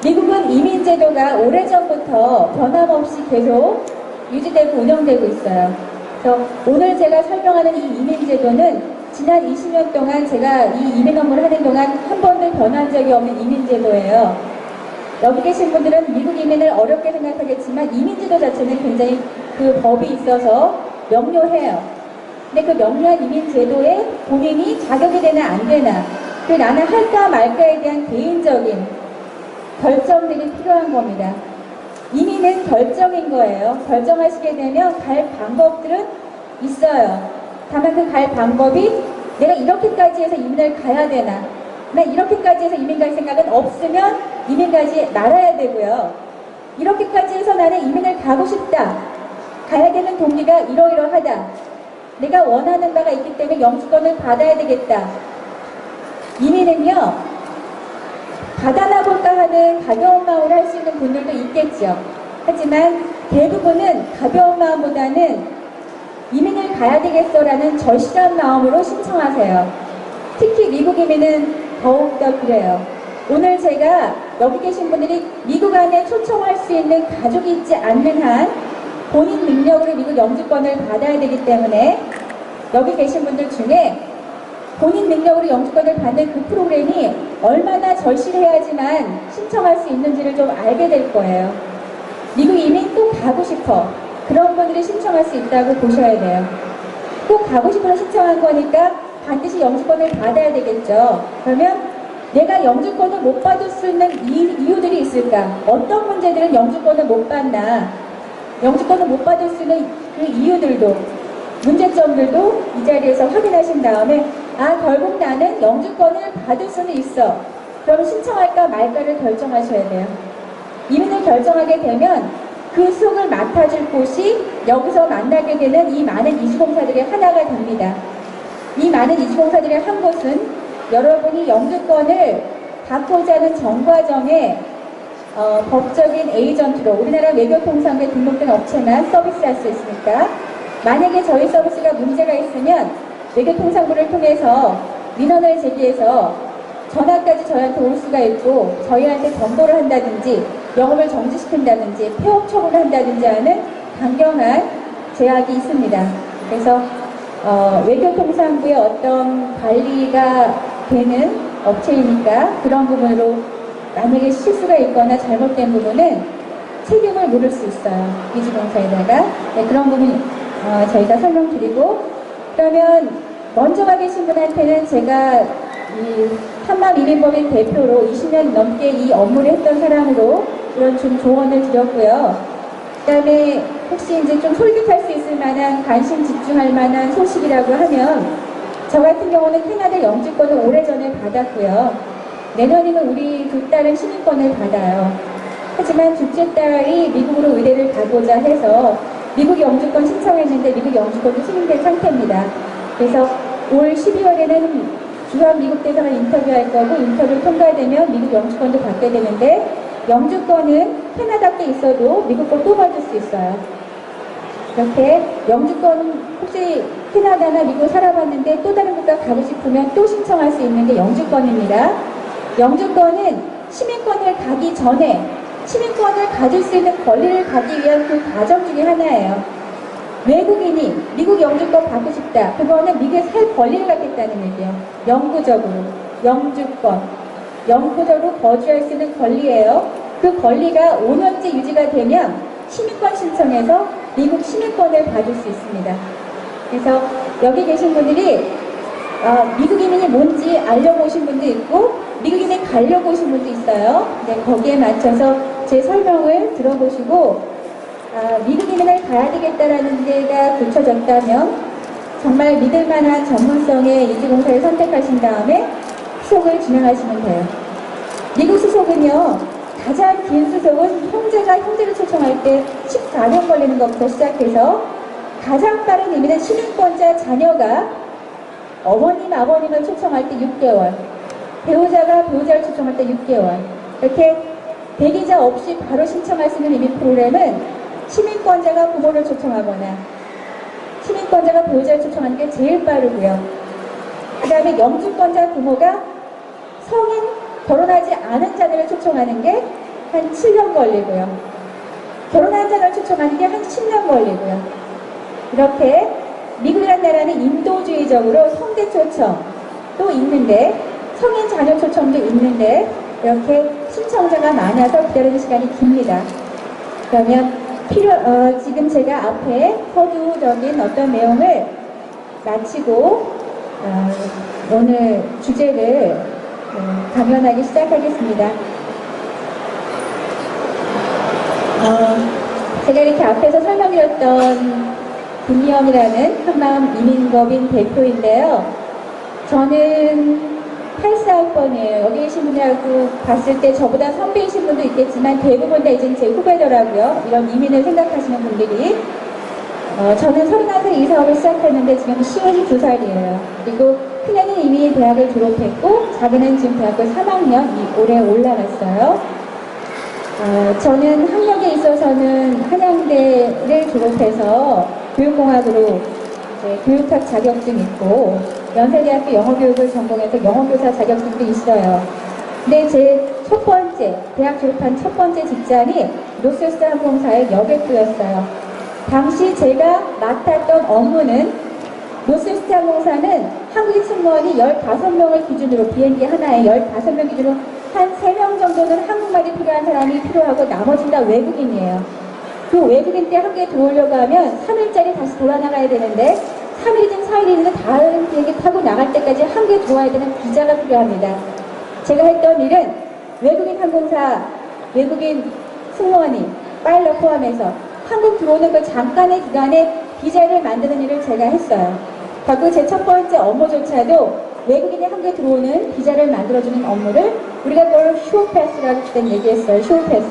미국은 이민제도가 오래전부터 변함없이 계속 유지되고 운영되고 있어요. 그래서 오늘 제가 설명하는 이 이민제도는 지난 20년 동안 제가 이 이민 업무를 하는 동안 한 번도 변한 적이 없는 이민제도예요. 여기 계신 분들은 미국 이민을 어렵게 생각하겠지만 이민제도 자체는 굉장히 그 법이 있어서 명료해요. 근데 그 명료한 이민제도에 본인이 자격이 되나 안 되나 그 나는 할까 말까에 대한 개인적인 결정들이 필요한 겁니다. 이민은 결정인 거예요. 결정하시게 되면 갈 방법들은 있어요. 다만 그 갈 방법이 내가 이렇게까지 해서 이민을 가야 되나 나 이렇게까지 해서 이민 갈 생각은 없으면 이민 가지 말아야 되고요. 이렇게까지 해서 나는 이민을 가고 싶다. 가야 되는 동기가 이러이러하다. 내가 원하는 바가 있기 때문에 영주권을 받아야 되겠다. 이민은요. 받아나 볼까 하는 가벼운 마음으로 할 수 있는 분들도 있겠죠. 하지만 대부분은 가벼운 마음보다는 이민을 가야 되겠어라는 절실한 마음으로 신청하세요. 특히 미국 이민은 더욱더 그래요. 오늘 제가 여기 계신 분들이 미국 안에 초청할 수 있는 가족이 있지 않는 한 본인 능력으로 미국 영주권을 받아야 되기 때문에 여기 계신 분들 중에 본인 능력으로 영주권을 받는 그 프로그램이 얼마나 절실해야지만 신청할 수 있는지를 좀 알게 될 거예요. 미국 이민 꼭 가고 싶어. 그런 분들이 신청할 수 있다고 보셔야 돼요. 꼭 가고 싶어서 신청한 거니까 반드시 영주권을 받아야 되겠죠. 그러면 내가 영주권을 못 받을 수 있는 이유들이 있을까? 어떤 문제들은 영주권을 못 받나? 영주권을 못 받을 수 있는 그 이유들도, 문제점들도 이 자리에서 확인하신 다음에 결국 나는 영주권을 받을 수는 있어. 그럼 신청할까 말까를 결정하셔야 돼요. 이민을 결정하게 되면 그 속을 맡아줄 곳이 여기서 만나게 되는 이 많은 이주공사들의 하나가 됩니다. 이 많은 이주공사들의 한 곳은 여러분이 영주권을 받고자 하는 전과정에 법적인 에이전트로 우리나라 외교통상부에 등록된 업체만 서비스할 수 있으니까 만약에 저희 서비스가 문제가 있으면 외교통상부를 통해서 민원을 제기해서 전화까지 저희한테 올 수가 있고 저희한테 전도를 한다든지 영업을 정지시킨다든지 폐업 처분을 한다든지 하는 강경한 제약이 있습니다. 그래서 외교통상부의 어떤 관리가 되는 업체이니까 그런 부분으로 만약에 실수가 있거나 잘못된 부분은 책임을 물을 수 있어요. 이주공사에다가. 네, 그런 부분 저희가 설명드리고, 그러면 먼저 가 계신 분한테는 제가 이 한마이민법인 대표로 20년 넘게 이 업무를 했던 사람으로 이런 좀 조언을 드렸고요. 그 다음에 혹시 이제 좀 솔깃할 수 있을 만한, 관심 집중할 만한 소식이라고 하면, 저 같은 경우는 캐나다 영주권을 오래전에 받았고요. 내년이면 우리 두 딸은 시민권을 받아요. 하지만 둘째 딸이 미국으로 의대를 가고자 해서 미국 영주권 신청했는데 미국 영주권도 승인된 상태입니다. 그래서 올 12월에는 주한 미국 대사관 인터뷰할 거고, 인터뷰 통과되면 미국 영주권도 받게 되는데, 영주권은 캐나다께 있어도 미국 거 또 받을 수 있어요. 이렇게 영주권 혹시 캐나다나 미국 살아봤는데 또 다른 국가 가고 싶으면 또 신청할 수 있는 게 영주권입니다. 영주권은 시민권을 가기 전에 시민권을 가질 수 있는 권리를 갖기 위한 그 과정 중에 하나예요. 외국인이 미국 영주권 받고 싶다. 그거는 미국에 살 권리를 갖겠다는 얘기예요. 영구적으로. 영주권. 영구적으로 거주할 수 있는 권리예요. 그 권리가 5년째 유지가 되면 시민권 신청해서 미국 시민권을 받을 수 있습니다. 그래서 여기 계신 분들이 미국 이민이 뭔지 알려보신 분도 있고 미국 이민 가려고 오신 분도 있어요. 네, 거기에 맞춰서 제 설명을 들어보시고 미국 이민을 가야 되겠다라는 데가 굳혀졌다면 정말 믿을만한 전문성의 이주공사를 선택하신 다음에 수속을 진행하시면 돼요. 미국 수속은요, 가장 긴 수속은 형제가 형제를 초청할 때 14년 걸리는 것부터 시작해서 가장 빠른 의미는 시민권자 자녀가 어머님, 아버님을 초청할 때 6개월, 배우자가 배우자를 초청할 때 6개월, 이렇게 대기자 없이 바로 신청할 수 있는 이민 프로그램은 시민권자가 부모를 초청하거나 시민권자가 배우자를 초청하는 게 제일 빠르고요. 그 다음에 영주권자 부모가 성인 결혼하지 않은 자녀를 초청하는 게 한 7년 걸리고요. 결혼한 자녀를 초청하는 게 한 10년 걸리고요. 이렇게 미국이라는 나라는 인도주의적으로 성대 초청도 있는데 성인 자녀 초청도 있는데 이렇게 신청자가 많아서 기다리는 시간이 깁니다. 그러면 지금 제가 앞에 서두적인 어떤 내용을 마치고 오늘 주제를 강연하기 시작하겠습니다. 제가 이렇게 앞에서 설명드렸던 김미영이라는 한마음 이민법인 대표인데요. 저는 84학번이에요. 여기 계신 분들하고 봤을 때 저보다 선배이신 분도 있겠지만 대부분 다 이제 제 후배더라고요. 이런 이민을 생각하시는 분들이. 저는 31살 이 사업을 시작했는데 지금 52살이에요. 그리고 큰애는 이미 대학을 졸업했고 작은애는 지금 대학교 3학년 올해 올라갔어요. 저는 학력에 있어서는 한양대를 졸업해서 교육공학으로 교육학 자격증 있고 연세대학교 영어교육을 전공해서 영어교사 자격증도 있어요. 근데 제 첫 번째, 대학 졸업한 첫 번째 직장이 노스웨스트 항공사의 여객부였어요. 당시 제가 맡았던 업무는 노스웨스트 항공사는 한국인 승무원이 15명을 기준으로 비행기 하나에 15명 기준으로 한 3명 정도는 한국말이 필요한 사람이 필요하고 나머지는 다 외국인이에요. 그 외국인 때 한국에 들어오려고 하면 3일짜리 다시 돌아나가야 되는데 3일이든 4일이든 다른 비행기 타고 나갈 때까지 한국에 들어와야 되는 비자가 필요합니다. 제가 했던 일은 외국인 항공사, 외국인 승무원이 파일럿 포함해서 한국 들어오는 그 잠깐의 기간에 비자를 만드는 일을 제가 했어요. 결국 제 첫 번째 업무조차도 외국인이 한국에 들어오는 비자를 만들어주는 업무를 우리가 그걸 쇼패스라고 그때 얘기했어요. 쇼패스.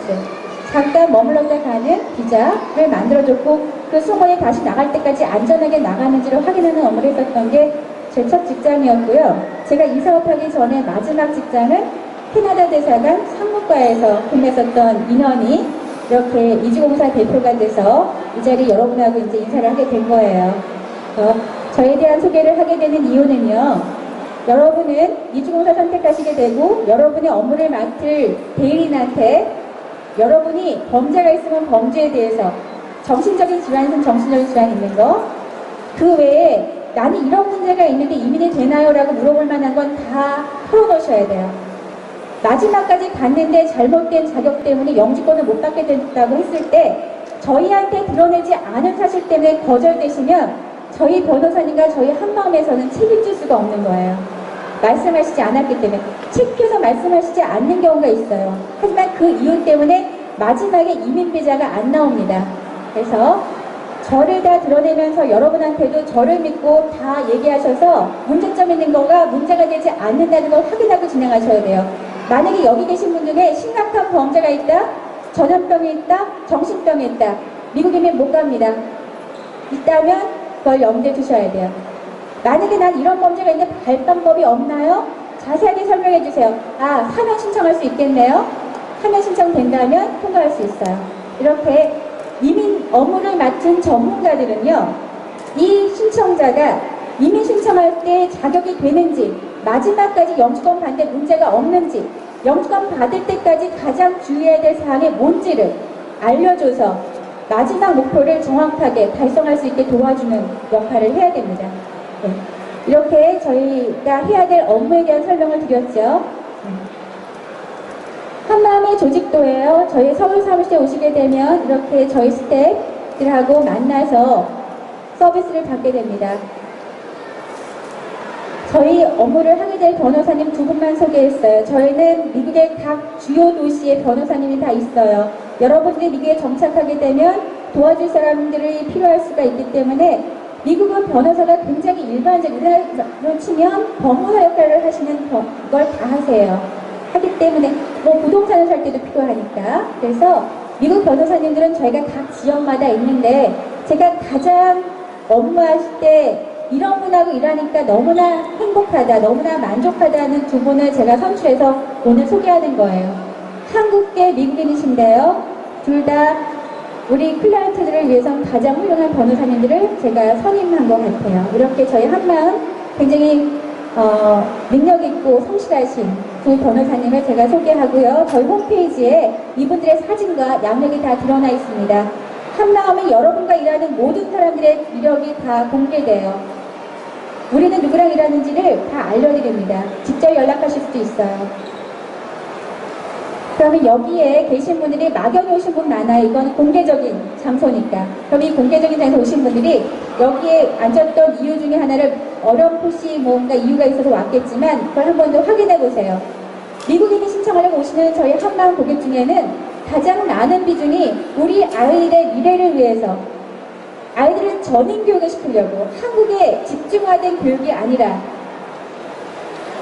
잠깐 머물렀다 가는 비자를 만들어줬고 그 승무원이 다시 나갈 때까지 안전하게 나가는지를 확인하는 업무를 했었던 게 제 첫 직장이었고요. 제가 이 사업하기 전에 마지막 직장은 캐나다 대사관 상무과에서 근무했었던 인원이 이렇게 이주공사 대표가 돼서 이 자리 여러분하고 이제 인사를 하게 된 거예요. 저에 대한 소개를 하게 되는 이유는요. 여러분은 이주공사 선택하시게 되고 여러분의 업무를 맡을 대리인한테 여러분이 범죄가 있으면 범죄에 대해서 정신적인 질환은 정신적인 질환이 있는 거 그 외에 나는 이런 문제가 있는데 이민이 되나요? 라고 물어볼 만한 건 다 털어놓으셔야 돼요. 마지막까지 갔는데 잘못된 자격 때문에 영주권을 못 받게 됐다고 했을 때 저희한테 드러내지 않은 사실 때문에 거절되시면 저희 변호사님과 저희 한마음에서는 책임질 수가 없는 거예요. 말씀하시지 않았기 때문에 책임져서 말씀하시지 않는 경우가 있어요. 하지만 그 이유 때문에 마지막에 이민비자가 안 나옵니다. 그래서 저를 다 드러내면서 여러분한테도 저를 믿고 다 얘기하셔서 문제점 있는 거가 문제가 되지 않는다는 걸 확인하고 진행하셔야 돼요. 만약에 여기 계신 분 중에 심각한 범죄가 있다, 전염병이 있다, 정신병이 있다, 미국이면 못 갑니다. 있다면 그걸 염두에 두셔야 돼요. 만약에 난 이런 범죄가 있는데 갈 방법이 없나요? 자세하게 설명해 주세요. 아, 사면 신청할 수 있겠네요. 사면 신청 된다면 통과할 수 있어요. 이렇게 이민 업무를 맡은 전문가들은요, 이 신청자가 이민 신청할 때 자격이 되는지, 마지막까지 영주권 받는데 문제가 없는지, 영주권 받을 때까지 가장 주의해야 될 사항이 뭔지를 알려줘서 마지막 목표를 정확하게 달성할 수 있게 도와주는 역할을 해야 됩니다. 네. 이렇게 저희가 해야 될 업무에 대한 설명을 드렸죠. 한마음의 조직도예요. 저희 서울 사무실에 오시게 되면 이렇게 저희 스태프들하고 만나서 서비스를 받게 됩니다. 저희 업무를 하게 될 변호사님 두 분만 소개했어요. 저희는 미국의 각 주요 도시에 변호사님이 다 있어요. 여러분들이 미국에 정착하게 되면 도와줄 사람들이 필요할 수가 있기 때문에 미국은 변호사가 굉장히 일반적인, 우리나라로 치면 법무사 역할을 하시는 걸 다 하세요. 하기 때문에 뭐 부동산을 살 때도 필요하니까. 그래서 미국 변호사님들은 저희가 각 지역마다 있는데 제가 가장 업무하실 때 이런 분하고 일하니까 너무나 행복하다, 너무나 만족하다는 두 분을 제가 선출해서 오늘 소개하는 거예요. 한국계 미국인이신데요. 둘 다 우리 클라이언트들을 위해서 가장 훌륭한 변호사님들을 제가 선임한 것 같아요. 이렇게 저희 한마음 굉장히 능력 있고 성실하신 두 변호사님을 제가 소개하고요. 저희 홈페이지에 이분들의 사진과 양력이 다 드러나 있습니다. 한마음은 여러분과 일하는 모든 사람들의 이력이 다 공개돼요. 우리는 누구랑 일하는지를 다 알려드립니다. 직접 연락하실 수도 있어요. 그러면 여기에 계신 분들이 막연히 오신 분 많아요. 이건 공개적인 장소니까. 그럼 이 공개적인 장소에 오신 분들이 여기에 앉았던 이유 중에 하나를 어렴풋이 뭔가 이유가 있어서 왔겠지만 그걸 한 번 더 확인해 보세요. 미국인이 신청하려고 오시는 저희 한마음 고객 중에는 가장 많은 비중이 우리 아이들의 미래를 위해서 아이들을 전인교육을 시키려고 한국에 집중화된 교육이 아니라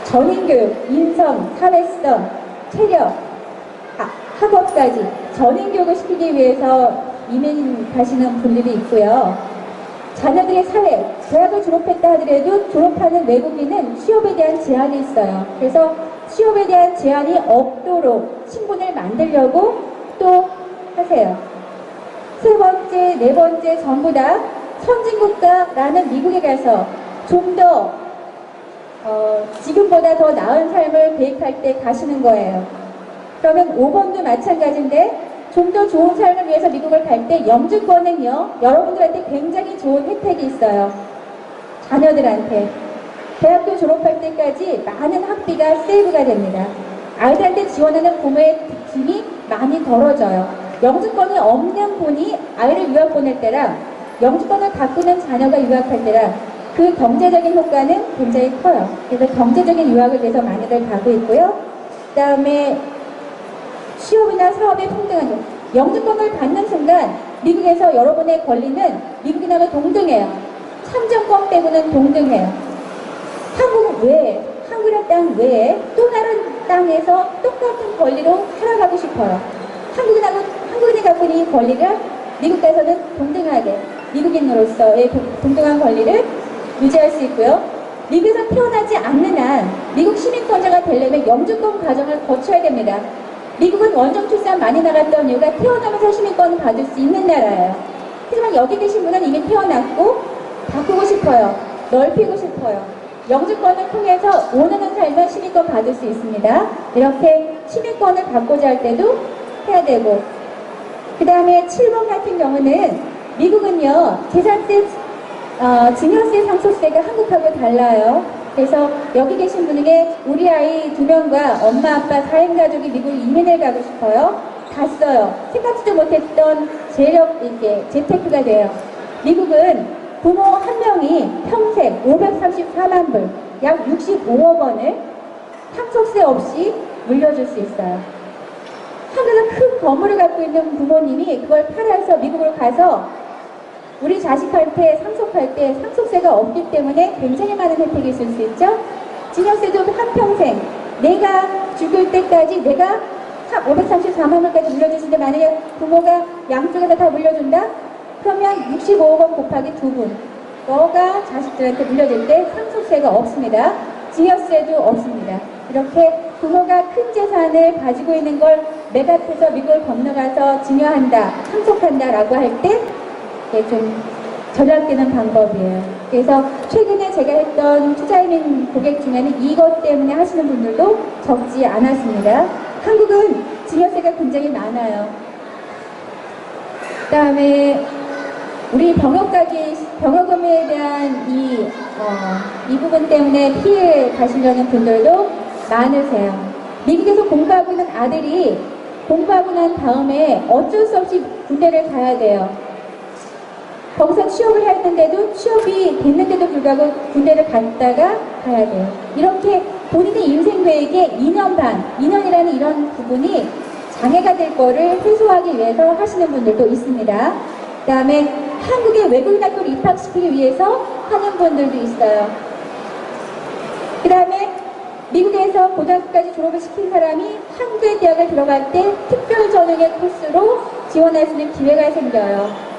전인교육, 인성, 사회성, 체력, 학업까지 전인교육을 시키기 위해서 이민 가시는 분들이 있고요. 자녀들의 사회, 대학을 졸업했다 하더라도 졸업하는 외국인은 취업에 대한 제한이 있어요. 그래서 취업에 대한 제한이 없도록 신분을 만들려고 또 하세요. 세 번째, 네 번째 전부 다 선진국가라는 미국에 가서 좀 더 지금보다 더 나은 삶을 계획할 때 가시는 거예요. 그러면 5번도 마찬가지인데 좀 더 좋은 삶을 위해서 미국을 갈 때 영주권은요, 여러분들한테 굉장히 좋은 혜택이 있어요. 자녀들한테. 대학교 졸업할 때까지 많은 학비가 세이브가 됩니다. 아이들한테 지원하는 부모의 짐이 많이 덜어져요. 영주권이 없는 분이 아이를 유학 보낼 때랑 영주권을 갖고 있는 자녀가 유학할 때랑 그 경제적인 효과는 굉장히 커요. 그래서 경제적인 유학을 위해서 많이들 가고 있고요. 그 다음에 취업이나 사업의 평등한 영주권을 받는 순간 미국에서 여러분의 권리는 미국인하고 동등해요. 참정권 빼고는 동등해요. 한국 외에, 한국이라는 땅 외에 또 다른 땅에서 똑같은 권리로 살아가고 싶어요. 한국인이 갖고 있는 이 권리를 미국 가서는 동등하게 미국인으로서의 동등한 권리를 유지할 수 있고요. 미국에서 태어나지 않는 한 미국 시민권자가 되려면 영주권 과정을 거쳐야 됩니다. 미국은 원정 출산 많이 나갔던 이유가 태어나면서 시민권을 받을 수 있는 나라예요. 하지만 여기 계신 분은 이미 태어났고 바꾸고 싶어요. 넓히고 싶어요. 영주권을 통해서 원하는 삶을 시민권 받을 수 있습니다. 이렇게 시민권을 받고자 할 때도 해야 되고, 그 다음에 7번 같은 경우는 미국은요 재산세, 증여세 상속세가 한국하고 달라요. 그래서 여기 계신 분에게 우리 아이 2명과 엄마 아빠 4인 가족이 미국 이민을 가고 싶어요. 갔어요. 생각지도 못했던 재테크가 돼요. 미국은 부모 한 명이 평생 534만 불, 약 65억 원을 상속세 없이 물려줄 수 있어요. 한국에서 큰 건물을 갖고 있는 부모님이 그걸 팔아서 미국으로 가서 우리 자식한테 상속할 때 상속세가 없기 때문에 굉장히 많은 혜택이 있을 수 있죠. 증여세도 한평생 내가 죽을 때까지 내가 534만 원까지 물려주시는데 만약에 부모가 양쪽에서 다 물려준다? 그러면 65억 원 곱하기 2분. 너가 자식들한테 물려줄 때 상속세가 없습니다. 증여세도 없습니다. 이렇게 부모가 큰 재산을 가지고 있는 걸 매각해서 미국을 건너가서 증여한다, 상속한다라고 할 때 좀 절약되는 방법이에요. 그래서 최근에 제가 했던 투자이민 고객 중에는 이것 때문에 하시는 분들도 적지 않았습니다. 한국은 증여세가 굉장히 많아요. 그 다음에 우리 병역금에 대한 이 부분 때문에 피해 가시려는 분들도 많으세요. 미국에서 공부하고 있는 아들이 공부하고 난 다음에 어쩔 수 없이 군대를 가야 돼요. 거기서 취업을 했는데도 취업이 됐는데도 불구하고 군대를 갔다가 가야 돼요. 이렇게 본인의 인생 계획에 2년 반, 2년이라는 이런 부분이 장애가 될 거를 해소하기 위해서 하시는 분들도 있습니다. 그 다음에 한국의 외국인 학교를 입학시키기 위해서 하는 분들도 있어요. 그 다음에 미국에서 고등학교까지 졸업을 시킨 사람이 한국의 대학을 들어갈 때 특별 전형의 코스로 지원할 수 있는 기회가 생겨요.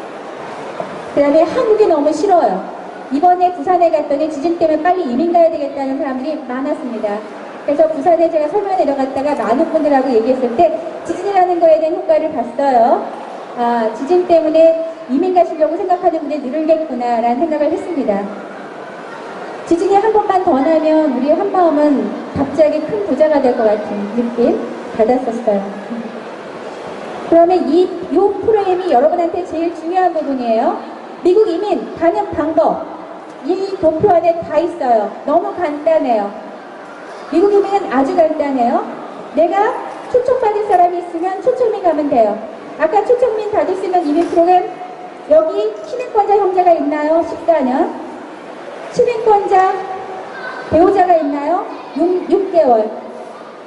그 다음에 한국이 너무 싫어요. 이번에 부산에 갔더니 지진 때문에 빨리 이민 가야 되겠다는 사람들이 많았습니다. 그래서 부산에 제가 설명에 내려갔다가 많은 분들하고 얘기했을 때 지진이라는 거에 대한 효과를 봤어요. 아, 지진 때문에 이민 가시려고 생각하는 분이 늘겠구나 라는 생각을 했습니다. 지진이 한 번만 더 나면 우리 한마음은 갑자기 큰 부자가 될 것 같은 느낌 받았었어요. 그러면 이 프로그램이 여러분한테 제일 중요한 부분이에요. 미국 이민 가는 방법, 이 도표 안에 다 있어요. 너무 간단해요. 미국 이민은 아주 간단해요. 내가 초청받을 사람이 있으면 초청민 가면 돼요. 아까 초청민 받을 수 있는 이민 프로그램, 여기 시민권자 형제가 있나요? 14년. 시민권자 배우자가 있나요? 6개월.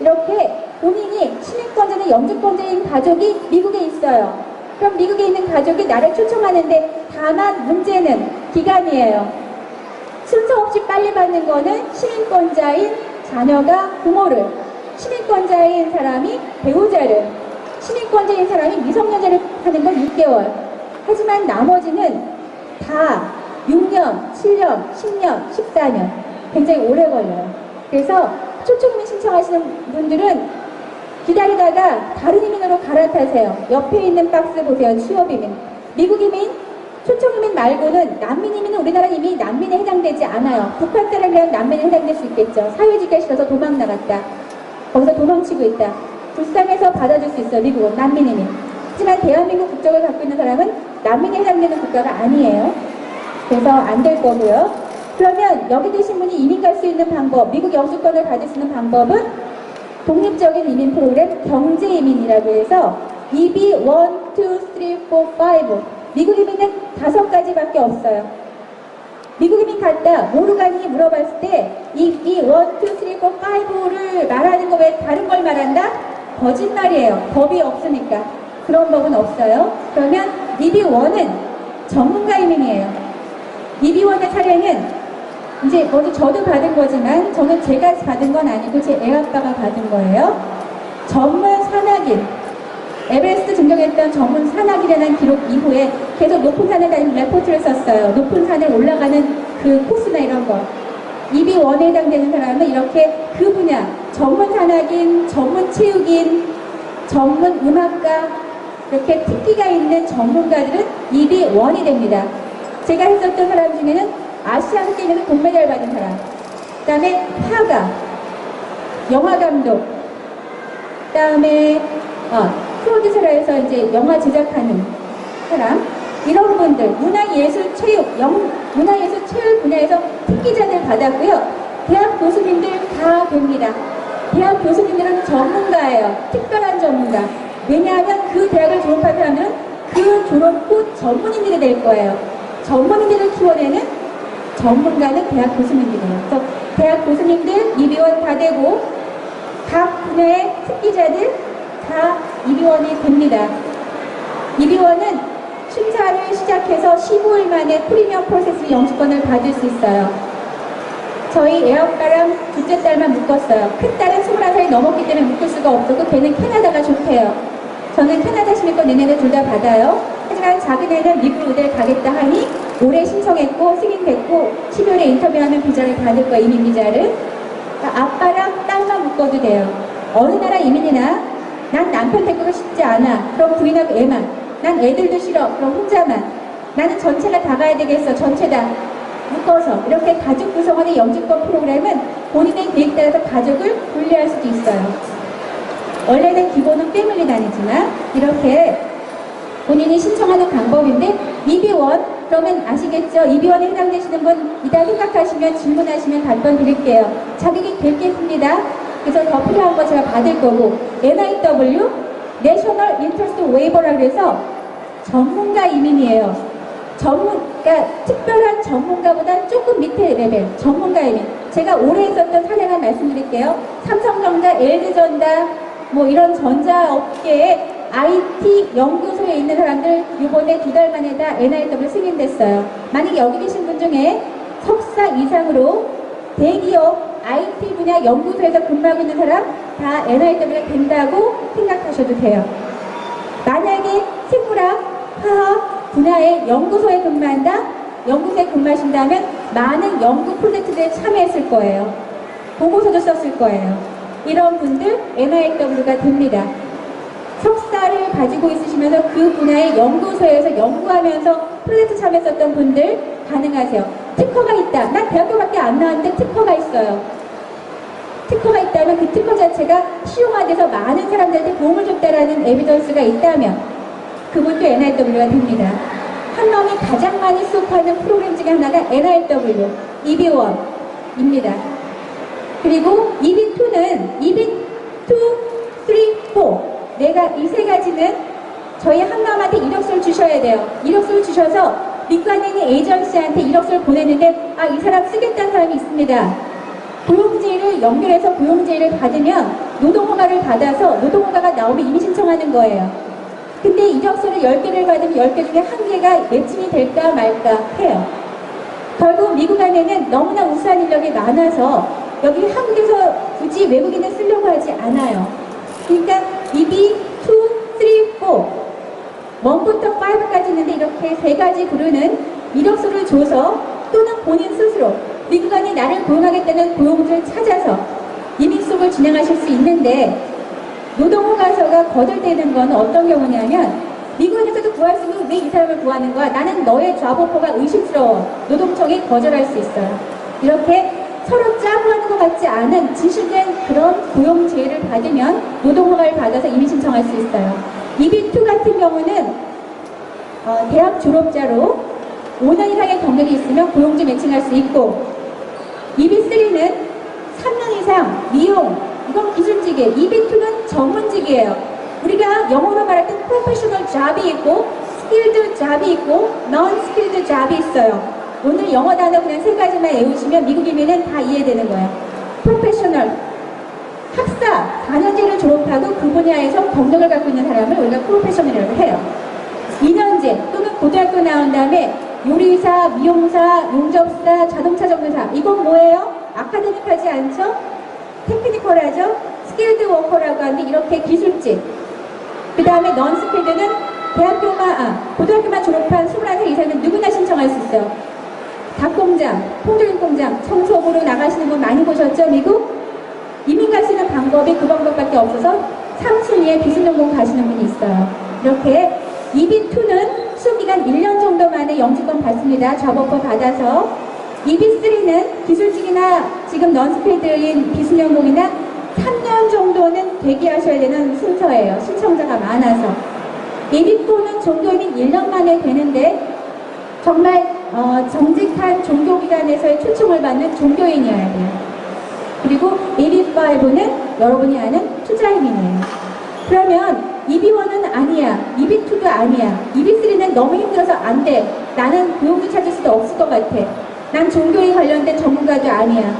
이렇게 본인이 시민권자나 영주권자인 가족이 미국에 있어요. 그럼 미국에 있는 가족이 나를 초청하는데 다만 문제는 기간이에요. 순서 없이 빨리 받는 거는 시민권자인 자녀가 부모를, 시민권자인 사람이 배우자를, 시민권자인 사람이 미성년자를 하는 건 6개월. 하지만 나머지는 다 6년, 7년, 10년, 14년 굉장히 오래 걸려요. 그래서 초청민 신청하시는 분들은 기다리다가 다른 이민으로 갈아타세요. 옆에 있는 박스 보세요. 취업 이민. 미국 이민 초청 이민 말고는 난민 이민은 우리나라 이미 난민에 해당되지 않아요. 북한 사람이라면 난민에 해당될 수 있겠죠. 사회지기가 싫어서 도망 나갔다. 거기서 도망치고 있다. 불쌍해서 받아줄 수 있어요. 미국은 난민 이민. 하지만 대한민국 국적을 갖고 있는 사람은 난민에 해당되는 국가가 아니에요. 그래서 안 될 거고요. 그러면 여기 계신 분이 이민 갈 수 있는 방법, 미국 영주권을 받을 수 있는 방법은 독립적인 이민 프로그램 경제 이민이라고 해서 EB 1, 2, 3, 4, 5 미국 이민은 5가지밖에 없어요. 미국 이민 갔다 뭐로 가니 물어봤을 때 EB 1, 2, 3, 4, 5를 말하는 거 왜 다른 걸 말한다? 거짓말이에요. 법이 없으니까. 그런 법은 없어요. 그러면 EB1은 전문가 이민이에요. EB1의 사례는 이제 먼저 저도 받은 거지만 저는 제가 받은 건 아니고 제 애아빠가 받은 거예요. 전문 산악인, 에베레스트 증정했던 전문 산악인이라는 기록 이후에 계속 높은 산을 다니는 레포트를 썼어요. 높은 산을 올라가는 그 코스나 이런 거. EB1에 해당되는 사람은 이렇게 그 분야, 전문 산악인, 전문 체육인, 전문 음악가, 이렇게 특기가 있는 전문가들은 EB1이 됩니다. 제가 했었던 사람 중에는 아시안 게임에서 동메달 받은 사람, 그 다음에 화가, 영화감독, 그 다음에 프로듀서라해서 이제 영화 제작하는 사람, 이런 분들, 문화예술, 체육, 문화예술, 체육 분야에서 특기자들 받았고요. 대학 교수님들 다 됩니다. 대학 교수님들은 전문가예요. 특별한 전문가. 왜냐하면 그 대학을 졸업한 사람들은 그 졸업 후 전문인들이 될 거예요. 전문인들을 키워내는 전문가는 대학 교수님들이에요. 그래서 대학 교수님들 EB1 다 되고 각 분야의 특기자들 다 EB1이 됩니다. EB1은 심사를 시작해서 15일 만에 프리미엄 프로세스 영주권을 받을 수 있어요. 저희 애아빠랑 둘째 딸만 묶었어요. 큰 딸은 21살이 넘었기 때문에 묶을 수가 없었고 걔는 캐나다가 좋대요. 저는 캐나다 시민권 내년에 둘 다 받아요. 하지만 작은 애는 미국 의대를 가겠다 하니 올해 신청했고 승인됐고 12월에 인터뷰하면 비자를 받을 거야, 이민 비자를. 그러니까 아빠랑 딸만 묶어도 돼요. 어느 나라 이민이나 난 남편 데리고 싶지 않아. 그럼 부인하고 애만. 난 애들도 싫어. 그럼 혼자만. 나는 전체가 다 가야 되겠어. 전체 다. 묶어서. 이렇게 가족 구성원의 영주권 프로그램은 본인의 계획 따라서 가족을 분리할 수도 있어요. 원래는 기본은 패밀리 다니지만 이렇게 본인이 신청하는 방법인데 EB1 그러면 아시겠죠? EB1에 해당되시는 분 이따 생각하시면 질문하시면 답변 드릴게요. 자격이 됐겠습니다. 그래서 더 필요한 거 제가 받을 거고 NIW National Interest Waiver라고 해서 전문가 이민이에요. 그러니까 특별한 전문가보다 조금 밑에 레벨 전문가 이민. 제가 올해 있었던 사례만 말씀드릴게요. 삼성전자, LG전자 뭐 이런 전자업계에 IT 연구소에 있는 사람들 이번에 2달 만에 다 NIW 승인됐어요. 만약에 여기 계신 분 중에 석사 이상으로 대기업 IT 분야 연구소에서 근무하고 있는 사람 다 NIW가 된다고 생각하셔도 돼요. 만약에 생물학, 화학 분야의 연구소에 근무한다? 연구소에 근무하신다면 많은 연구 프로젝트들에 참여했을 거예요. 보고서도 썼을 거예요. 이런 분들 NIW가 됩니다. 석사를 가지고 있으시면서 그 분야의 연구소에서 연구하면서 프로젝트 참여했었던 분들 가능하세요. 특허가 있다. 난 대학교밖에 안 나왔는데 특허가 있어요. 특허가 있다면 그 특허 자체가 시용화돼서 많은 사람들한테 도움을 줬다라는 에비던스가 있다면 그분도 NIW가 됩니다. 한 놈이 가장 많이 수업하는 프로그램 중에 하나가 NIW, EB1입니다. 그리고 EB2는 EB2, 3, 4 내가 이 세 가지는 저희 한마음한테 이력서를 주셔야 돼요. 이력서를 주셔서 미국 안에 있는 에이전시한테 이력서를 보냈는데 이 사람 쓰겠다는 사람이 있습니다. 고용제의를 연결해서 고용제의를 받으면 노동허가를 받아서 노동허가가 나오면 이미 신청하는 거예요. 근데 이력서를 10개를 받으면 10개 중에 1개가 매칭이 될까 말까 해요. 결국 미국 안에는 너무나 우수한 인력이 많아서 여기 한국에서 굳이 외국인을 쓰려고 하지 않아요. 그러니까 EB 2, 3, 4 1부터 5까지 있는데 이렇게 세 가지 부르는 이력서를 줘서 또는 본인 스스로 미국 안에 나를 고용하겠다는 고용주를 찾아서 이민 수업을 진행하실 수 있는데 노동허가서가 거절되는 건 어떤 경우냐면 미국에서도 구할 수 있는 왜 이 사람을 구하는 거야? 나는 너의 잡 오퍼가 의심스러워. 노동청이 거절할 수 있어요. 이렇게 서로 짜고 하는 것 같지 않은 진실된 그런 고용 지혜를 받으면 노동허가를 받아서 이민 신청할 수 있어요. EB2 같은 경우는 대학 졸업자로 5년 이상의 경력이 있으면 고용주 매칭할 수 있고, EB3는 3년 이상 미용, 이건 기술직이에요. EB2는 전문직이에요. 우리가 영어로 말할 때 프로페셔널 잡이 있고 스킬드 잡이 있고 non 스킬드 잡이 있어요. 오늘 영어 단어 그냥 3가지만 외우시면 미국 이민은 다 이해되는 거예요. 프로페셔널, 학사, 4년제를 졸업하고 그 분야에서 경력을 갖고 있는 사람을 우리가 프로페셔널이라고 해요. 2년제 또는 고등학교 나온 다음에 요리사, 미용사, 용접사, 자동차 정비사, 이건 뭐예요? 아카데믹하지 않죠? 테크니컬하죠? 스킬드 워커라고 하는데 이렇게 기술직. 그 다음에 넌 스킬드는 고등학교만 졸업한 21살 이상은 누구나 신청할 수 있어요. 닭공장, 통조림 공장, 청소부로 나가시는 분 많이 보셨죠? 미국? 이민 가시는 방법이 그 방법밖에 없어서 3순위에 비순전공 가시는 분이 있어요. 이렇게 EB2는 수업기간 1년 정도 만에 영주권 받습니다. 잡오퍼 받아서. EB3는 기술직이나 지금 넌스필드인 비순전공이나 3년 정도는 대기하셔야 되는 순서예요. 신청자가 많아서. EB4는 종교인이 1년 만에 되는데 정말 정직한 종교기관에서의 초청을 받는 종교인이어야 돼요. 그리고 EB5는 여러분이 아는 투자이민이에요. 그러면 EB1은 아니야, EB2도 아니야, EB3는 너무 힘들어서 안 돼, 나는 고용주 찾을 수도 없을 것 같아, 난 종교에 관련된 전문가도 아니야.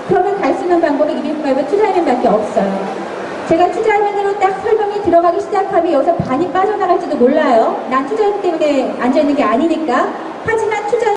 그러면 갈 수 있는 방법이 EB5 투자이민밖에 없어요. 제가 투자이민으로 딱 설명이 들어가기 시작하면 여기서 반이 빠져나갈지도 몰라요. 난 투자이민 때문에 앉아있는 게 아니니까. 하지만 투자